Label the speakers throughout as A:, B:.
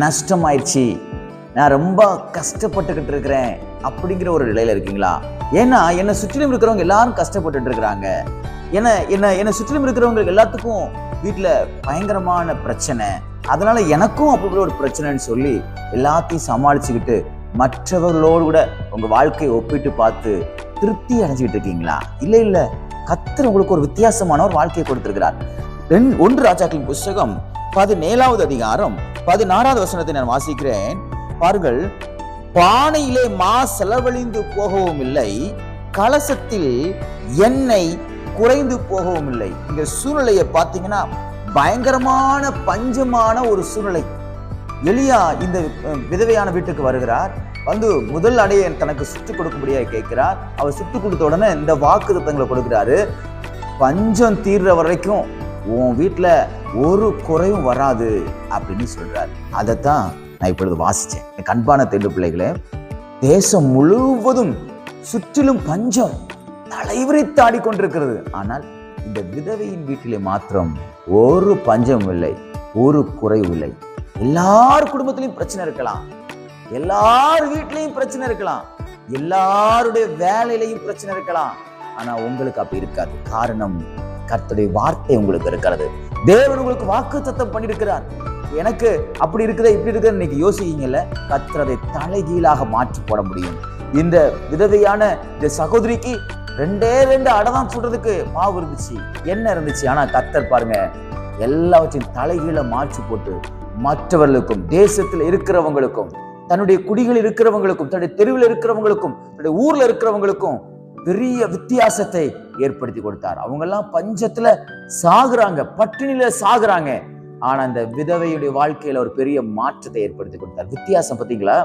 A: நஷ்டமாயிடுச்சு, நான் ரொம்ப கஷ்டப்பட்டுக்கிட்டு இருக்கிறேன் அப்படிங்கிற ஒரு நிலையில இருக்கீங்களா? ஏன்னா என்னை சுற்றிலும் இருக்கிறவங்க எல்லாரும் கஷ்டப்பட்டுட்டு இருக்கிறாங்க. என்னை சுற்றிலும் இருக்கிறவங்களுக்கு எல்லாத்துக்கும் வீட்டுல பயங்கரமான பிரச்சனை, அதனால எனக்கும் அப்படி ஒரு பிரச்சனைன்னு சொல்லி எல்லாத்தையும் சமாளிச்சுக்கிட்டு மற்றவர்களோடு கூட உங்க வாழ்க்கையை ஒப்பிட்டு பார்த்து திருப்தி அடைஞ்சுக்கிட்டு இருக்கீங்களா? இல்ல, கர்த்தர் உங்களுக்கு ஒரு வித்தியாசமான ஒரு வாழ்க்கையை கொடுத்திருக்கிறார். 1 ராஜாக்களின் புஸ்தகம் 17வது அதிகாரம் 16வது வசனத்தை நான் வாசிக்கிறேன். பாருங்கள், பானையிலே மா செலவழிந்து போகவும் இல்லை, கலசத்தில் எண்ணெய் குறைந்து போகவும் இல்லை. இந்த சூழ்நிலையை பார்த்தீங்கன்னா பயங்கரமான பஞ்சமான ஒரு சூழ்நிலை. எலியா இந்த விதவையான வீட்டுக்கு வருகிறார். வந்து முதல் அடையை தனக்கு சுட்டு கொடுக்கும்படியாக கேட்கிறார். அவர் சுட்டு கொடுத்த உடனே இந்த வாக்குத்தத்தங்களை கொடுக்கிறாரு. பஞ்சம் தீர்ற வரைக்கும் உன் வீட்டுல ஒரு குறையும் வராது அப்படின்னு சொல்றாரு. அதைத்தான் நான் இப்பொழுது வாசிச்சேன். என் அன்பான தேடு பிள்ளைகளே, தேசம் முழுவதும் சுற்றிலும் பஞ்சம் தலைவிரித்து ஆடிக்கொண்டிருக்கிறது. ஆனால் இந்த விதவையின் வீட்டிலே மாத்திரம் ஒரு பஞ்சம் இல்லை, ஒரு குறைவு இல்லை. எல்லார் குடும்பத்திலையும் பிரச்சனை இருக்கலாம், எல்லார் வீட்லயும் பிரச்சனை இருக்கலாம், எல்லாருடைய வேலையிலையும் பிரச்சனை இருக்கலாம். ஆனா உங்களுக்கு அப்படி இருக்காது. காரணம், கர்த்தருடைய வார்த்தை உங்களுக்கு இருக்கிறது. தேவன் உங்களுக்கு வாக்குத்தத்தம் பண்ணியிருக்கிறார். எனக்கு அப்படி இருக்குதா இப்படி இருக்குதா இன்னைக்கு யோசிக்கீங்கல்ல, கர்த்தர் அதை தலைகீழாக மாற்றி போட முடியும். இந்த விதவையான இந்த சகோதரிக்கு 2 அடைதான் சுடுறதுக்கு மாவு இருந்துச்சு, எண்ணெய் இருந்துச்சு. ஆனா கர்த்தர் பாருங்க, எல்லாவற்றையும் தலைகீழ மாற்றி போட்டு மற்றவர்களுக்கும், தேசத்தில் இருக்கிறவங்களுக்கும், தன்னுடைய குடிகள் இருக்கிறவங்களுக்கும், தன்னுடைய தெருவில் இருக்கிறவங்களுக்கும், தன்னுடைய ஊர்ல இருக்கிறவங்களுக்கும் பெரிய வித்தியாசத்தை ஏற்படுத்தி கொடுத்தார். அவங்க எல்லாம் பஞ்சத்துல சாகுறாங்க, பட்டினியில சாகுறாங்க. ஆனா இந்த விதவையுடைய வாழ்க்கையில ஒரு பெரிய மாற்றத்தை ஏற்படுத்தி கொடுத்தார். வித்தியாசம் பார்த்தீங்களா?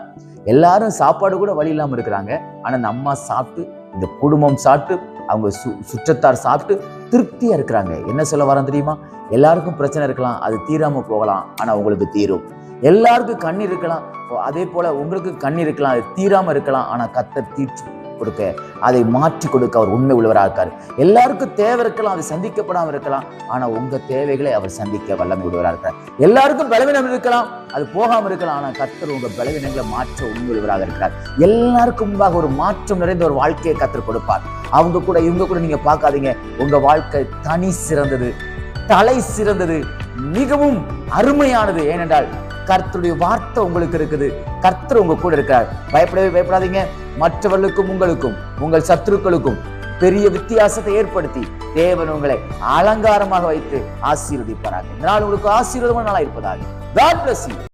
A: எல்லாரும் சாப்பாடு கூட வழி இல்லாம இருக்கிறாங்க. ஆனா இந்த அம்மா சாப்பிட்டு, இந்த குடும்பம் சாப்பிட்டு, அவங்க சுற்றத்தார் சாப்பிட்டு திருப்தியா இருக்கிறாங்க. என்ன சொல்ல வரேன் தெரியுமா? எல்லாருக்கும் பிரச்சனை இருக்கலாம், அது தீராம போகலாம், ஆனா உங்களுக்கு தீரும். எல்லாருக்கும் கண்ணீர் இருக்கலாம், அதே போல உங்களுக்கு கண்ணீர் இருக்கலாம், அது தீராம இருக்கலாம், ஆனா கர்த்தர் தீர்த்து கொடுக்க, அதை மாற்றி கொடுக்க அவர் உண்மை உள்ளவராக இருக்காரு. எல்லாருக்கும் தேவை இருக்கலாம், அது சந்திக்கப்படாம இருக்கலாம், ஆனா உங்க தேவைகளை அவர் சந்திக்க வல்லமை உள்ளவராக இருக்கார். எல்லாருக்கும் பலவீனம் இருக்கலாம், அது போகாம இருக்கலாம், ஆனா கர்த்தர் உங்க பலவீனங்களை மாற்ற உண்மை உள்ளவராக இருக்கிறார். எல்லாருக்கும் முன்பாக ஒரு மாற்றம் நிறைந்த ஒரு வாழ்க்கையை கர்த்தர் கொடுப்பார். அவங்க கூட இவங்க கூட நீங்க பார்க்காதீங்க. உங்க வாழ்க்கை தனி சிறந்தது, தலை சிறந்தது, மிகவும் அருமையானது. ஏனென்றால் கர்த்தருடைய வார்த்தை உங்களுக்கு இருக்குது, கர்த்தர் உங்க கூட இருக்கிறார். பயப்படாதீங்க. மற்றவர்களுக்கும் உங்களுக்கும், உங்கள் சத்துருக்களுக்கும் பெரிய வித்தியாசத்தை ஏற்படுத்தி தேவன் உங்களை அலங்காரமாக வைத்து ஆசீர்வதிப்பாராக. இந்த நாள் உங்களுக்கு ஆசீர்வாதமான நாளா இருப்பதாக. God bless you.